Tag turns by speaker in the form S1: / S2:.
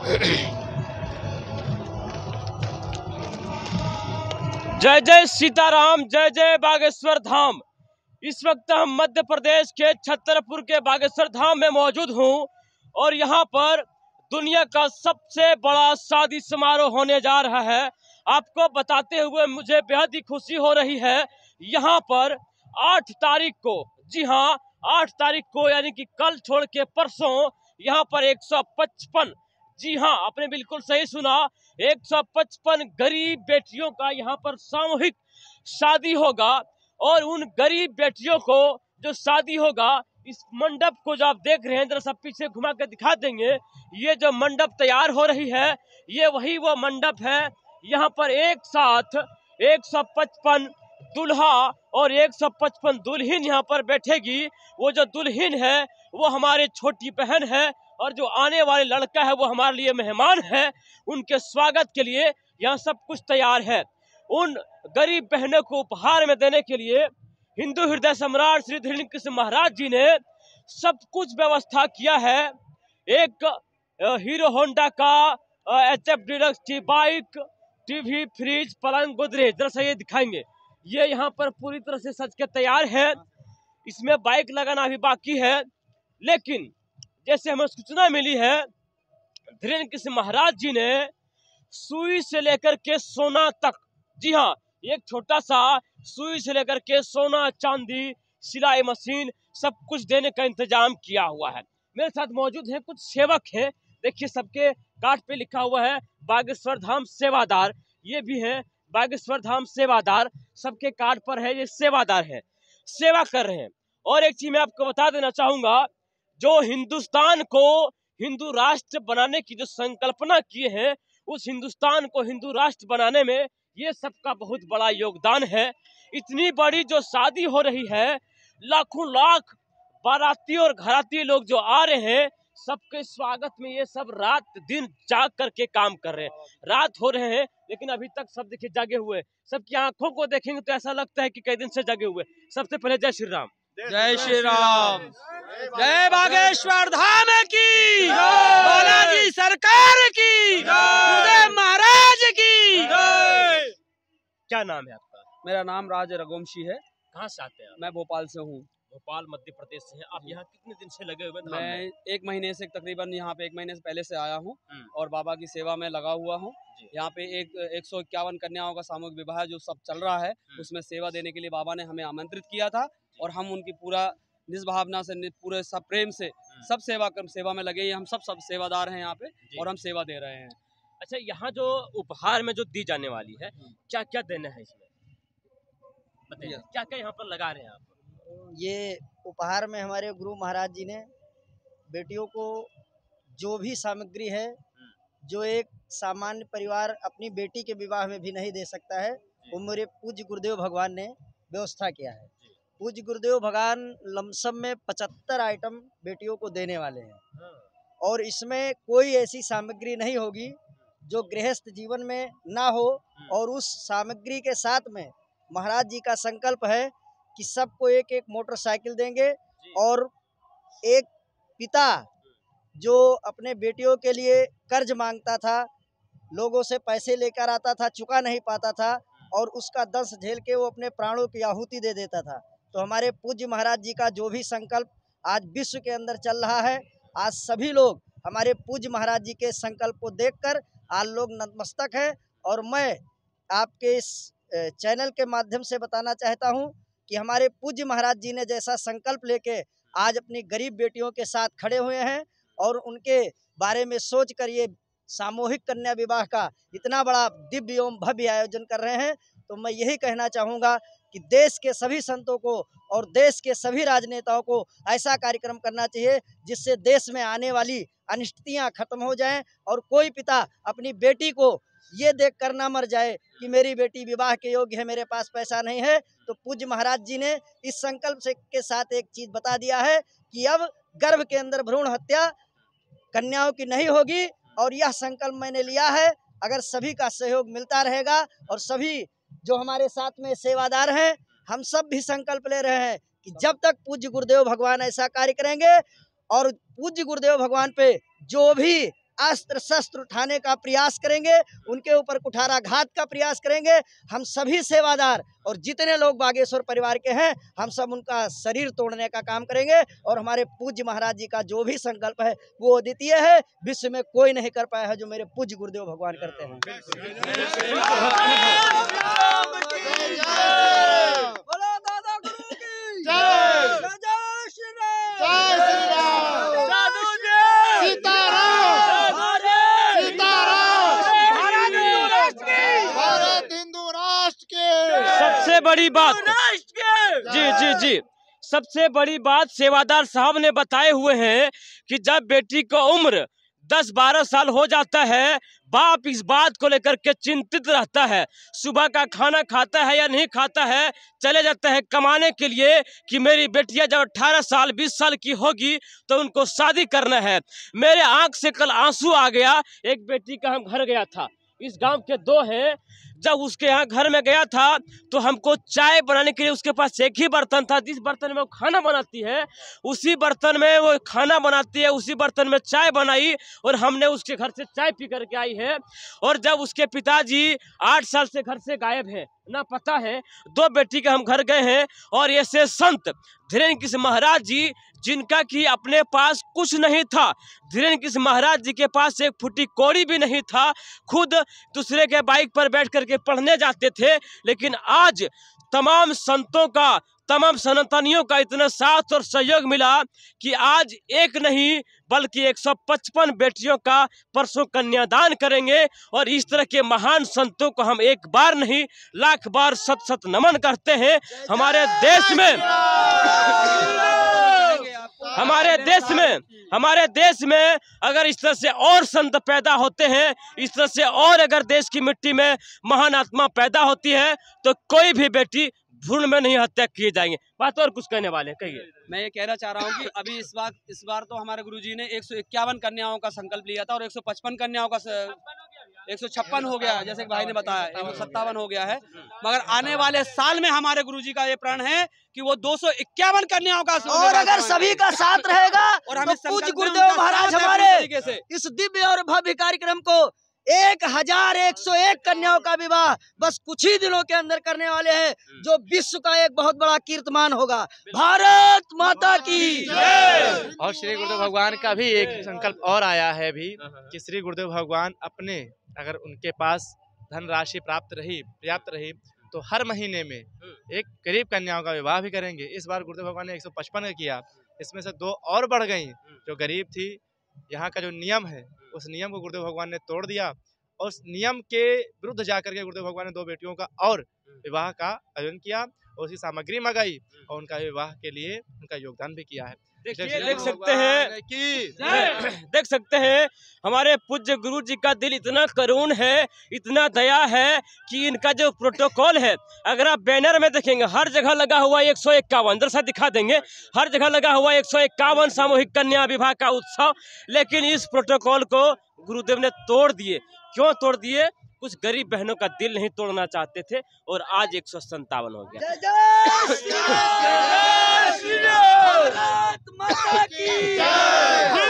S1: जय जय सीताराम, जय जय बागेश्वर धाम। इस वक्त हम मध्य प्रदेश के छतरपुर के बागेश्वर धाम में मौजूद हूं और यहाँ पर दुनिया का सबसे बड़ा शादी समारोह होने जा रहा है। आपको बताते हुए मुझे बेहद ही खुशी हो रही है। यहाँ पर 8 तारीख को, जी हाँ 8 तारीख को यानी कि कल छोड़ के परसों, यहाँ पर 155, जी हाँ आपने बिल्कुल सही सुना, 155 गरीब बेटियों का यहाँ पर सामूहिक शादी होगा। और उन गरीब बेटियों को जो शादी होगा, इस मंडप को जो आप देख रहे हैं, जरा सब पीछे घुमा के दिखा देंगे। ये जो मंडप तैयार हो रही है, ये वही वो मंडप है। यहाँ पर एक साथ 155 दुल्हा और 155 दुल्हन यहाँ पर बैठेगी। वो जो दुल्हन है वो हमारी छोटी बहन है और जो आने वाले लड़का है वो हमारे लिए मेहमान है। उनके स्वागत के लिए यहाँ सब कुछ तैयार है। उन गरीब बहनों को उपहार में देने के लिए हिंदू हृदय सम्राट श्री धीरेन्द्र कृष्ण महाराज जी ने सब कुछ व्यवस्था किया है। एक हीरो होंडा का HF डिलक्स की बाइक, टीवी, फ्रिज, पलंग, गोदरेज, जरा ये दिखाएंगे। ये यहाँ पर पूरी तरह से सज के तैयार है। इसमें बाइक लगाना अभी बाकी है, लेकिन जैसे हमें सूचना मिली है, धीरेन्द्र कृष्ण महाराज जी ने सुई से लेकर के सोना तक, जी हाँ एक छोटा सा सुई से लेकर के सोना, चांदी, सिलाई मशीन, सब कुछ देने का इंतजाम किया हुआ है। मेरे साथ मौजूद हैं कुछ सेवक हैं। देखिए सबके कार्ड पे लिखा हुआ है बागेश्वर धाम सेवादार। ये भी है बागेश्वर धाम सेवादार, सबके कार्ड पर है ये सेवादार है, सेवा कर रहे हैं। और एक चीज मैं आपको बता देना चाहूंगा, जो हिंदुस्तान को हिंदू राष्ट्र बनाने की जो संकल्पना किए हैं, उस हिंदुस्तान को हिंदू राष्ट्र बनाने में ये सबका बहुत बड़ा योगदान है। इतनी बड़ी जो शादी हो रही है, लाखों लाख बाराती और घराती लोग जो आ रहे हैं, सबके स्वागत में ये सब रात दिन जाग करके काम कर रहे हैं। रात हो रहे हैं लेकिन अभी तक सब देखिए जागे हुए। सबकी आंखों को देखेंगे तो ऐसा लगता है कि कई दिन से जागे हुए। सबसे पहले जय श्री राम।
S2: जय श्री राम। जय बागेश्वर धाम की, बालाजी सरकार की, उदय महाराज की।
S1: क्या नाम है आपका?
S2: मेरा नाम राज रघुवंशी है।
S1: कहाँ से आते हैं आप?
S2: मैं भोपाल से हूँ।
S1: भोपाल मध्य प्रदेश से हैं आप। यहाँ कितने दिन से लगे हुए?
S2: मैं 1 महीने से, तकरीबन यहाँ पे 1 महीने से पहले से आया हूँ और बाबा की सेवा में लगा हुआ हूँ। यहाँ पे 151 कन्याओं का सामूहिक विवाह जो सब चल रहा है, उसमें सेवा देने के लिए बाबा ने हमें आमंत्रित किया था और हम उनकी पूरा निष्भावना से, पूरे सब प्रेम से सब सेवा में लगे। हम सब सेवादार हैं यहाँ पे और हम सेवा दे रहे हैं।
S1: अच्छा, यहाँ जो उपहार में जो दी जाने वाली है, क्या क्या देना है इसमें बताइए? क्या क्या यहाँ पर लगा रहे हैं आप?
S3: ये उपहार में हमारे गुरु महाराज जी ने बेटियों को जो भी सामग्री है, जो एक सामान्य परिवार अपनी बेटी के विवाह में भी नहीं दे सकता है, वो मेरे पूज्य गुरुदेव भगवान ने व्यवस्था किया है। पूज्य गुरुदेव भगवान लमसम में 75 आइटम बेटियों को देने वाले हैं और इसमें कोई ऐसी सामग्री नहीं होगी जो गृहस्थ जीवन में ना हो। और उस सामग्री के साथ में महाराज जी का संकल्प है कि सबको एक एक मोटरसाइकिल देंगे और एक पिता जो अपने बेटियों के लिए कर्ज मांगता था, लोगों से पैसे लेकर आता था, चुका नहीं पाता था और उसका दंश झेल के वो अपने प्राणों की आहुति दे देता था। तो हमारे पूज्य महाराज जी का जो भी संकल्प आज विश्व के अंदर चल रहा है, आज सभी लोग हमारे पूज्य महाराज जी के संकल्प को देखकर आज लोग नतमस्तक हैं। और मैं आपके इस चैनल के माध्यम से बताना चाहता हूं कि हमारे पूज्य महाराज जी ने जैसा संकल्प लेके आज अपनी गरीब बेटियों के साथ खड़े हुए हैं और उनके बारे में सोचकर ये सामूहिक कन्या विवाह का इतना बड़ा दिव्य एवं भव्य आयोजन कर रहे हैं, तो मैं यही कहना चाहूँगा कि देश के सभी संतों को और देश के सभी राजनेताओं को ऐसा कार्यक्रम करना चाहिए जिससे देश में आने वाली अनिश्चितियाँ खत्म हो जाएं और कोई पिता अपनी बेटी को ये देख कर ना मर जाए कि मेरी बेटी विवाह के योग्य है, मेरे पास पैसा नहीं है। तो पूज्य महाराज जी ने इस संकल्प के साथ एक चीज बता दिया है कि अब गर्भ के अंदर भ्रूण हत्या कन्याओं की नहीं होगी और यह संकल्प मैंने लिया है। अगर सभी का सहयोग मिलता रहेगा और सभी जो हमारे साथ में सेवादार हैं, हम सब भी संकल्प ले रहे हैं कि जब तक पूज्य गुरुदेव भगवान ऐसा कार्य करेंगे और पूज्य गुरुदेव भगवान पे जो भी अस्त्र शस्त्र उठाने का प्रयास करेंगे, उनके ऊपर कुठाराघात का प्रयास करेंगे। हम सभी सेवादार और जितने लोग बागेश्वर परिवार के हैं, हम सब उनका शरीर तोड़ने का काम करेंगे। और हमारे पूज्य महाराज जी का जो भी संकल्प है वो अद्वितीय है, विश्व में कोई नहीं कर पाया है जो मेरे पूज्य गुरुदेव भगवान करते हैं।
S1: सबसे बड़ी बात जी, सबसे बड़ी बात सेवादार साहब ने बताए हुए हैं कि जब बेटी का उम्र 10-12 साल हो जाता है, बाप इस बात को लेकर के चिंतित रहता है। सुबह का खाना खाता है या नहीं खाता है, चले जाता है कमाने के लिए कि मेरी बेटियां जब 18 साल 20 साल की होगी तो उनको शादी करना है। मेरे आंख से कल आंसू आ गया। एक बेटी का हम घर गया था, इस गांव के 2 हैं। जब उसके यहाँ घर में गया था तो हमको चाय बनाने के लिए उसके पास एक ही बर्तन था। जिस बर्तन में वो खाना बनाती है उसी बर्तन में वो खाना बनाती है, उसी बर्तन में चाय बनाई और हमने उसके घर से चाय पी करके आई है। और जब उसके पिताजी 8 साल से घर से गायब हैं, ना पता है, 2 बेटी के हम घर गए हैं। और ऐसे संत धीरेन्द्र कृष्ण महाराज जी, जिनका कि अपने पास कुछ नहीं था, धीरेन्द्र कृष्ण महाराज जी के पास एक फुटी कौड़ी भी नहीं था, खुद दूसरे के बाइक पर बैठ करके पढ़ने जाते थे। लेकिन आज तमाम संतों का, तमाम सनातनियों का इतना साथ और सहयोग मिला कि आज एक नहीं बल्कि 155 बेटियों का परसों कन्यादान करेंगे। और इस तरह के महान संतों को हम एक बार नहीं लाख बार सत सत नमन करते हैं। हमारे देश में अगर इस तरह से और संत पैदा होते हैं, इस तरह से और अगर देश की मिट्टी में महान आत्मा पैदा होती है तो कोई भी बेटी भ्रूण में नहीं हत्या किए जाएंगे। बात और कुछ कहने वाले कहिए।
S2: मैं ये कहना चाह रहा हूँ कि अभी इस बार तो हमारे गुरुजी ने 151 कन्याओं का संकल्प लिया था और 155 कन्याओं का 156 हो गया, जैसे भाई ने बताया 157 हो गया है। मगर आने वाले साल में हमारे गुरुजी का ये प्रण है कि वो 251 कन्याओं का,
S3: और अगर सभी का साथ रहेगा और तो पूज्य गुरुदेव महाराज हमारे इस दिव्य और भव्य कार्यक्रम को 1101 कन्याओं का विवाह बस कुछ ही दिनों के अंदर करने वाले हैं, जो विश्व का एक बहुत बड़ा कीर्तिमान होगा। भारत माता की जय।
S4: और श्री गुरुदेव भगवान का भी एक संकल्प और आया है भी कि श्री गुरुदेव भगवान अपने, अगर उनके पास धनराशि पर्याप्त रही तो हर महीने में एक गरीब कन्याओं का विवाह भी करेंगे। इस बार गुरुदेव भगवान ने 155 किया, इसमें से 2 और बढ़ गई जो गरीब थी। यहाँ का जो नियम है उस नियम को गुरुदेव भगवान ने तोड़ दिया और उस नियम के विरुद्ध जाकर के गुरुदेव भगवान ने 2 बेटियों का और विवाह का आयोजन किया और उसकी सामग्री मंगाई और उनका विवाह के लिए उनका योगदान भी किया है।
S1: देख सकते हैं हमारे पूज्य गुरु जी का दिल इतना करुण है, इतना दया है कि इनका जो प्रोटोकॉल है, अगर आप बैनर में देखेंगे हर जगह लगा हुआ 151, दरअसल दिखा देंगे, हर जगह लगा हुआ 151 सामूहिक कन्या विवाह का उत्सव। लेकिन इस प्रोटोकॉल को गुरुदेव ने तोड़ दिए। क्यों तोड़ दिए? कुछ गरीब बहनों का दिल नहीं तोड़ना चाहते थे और आज 157 हो गया।
S3: भारत माता की जय।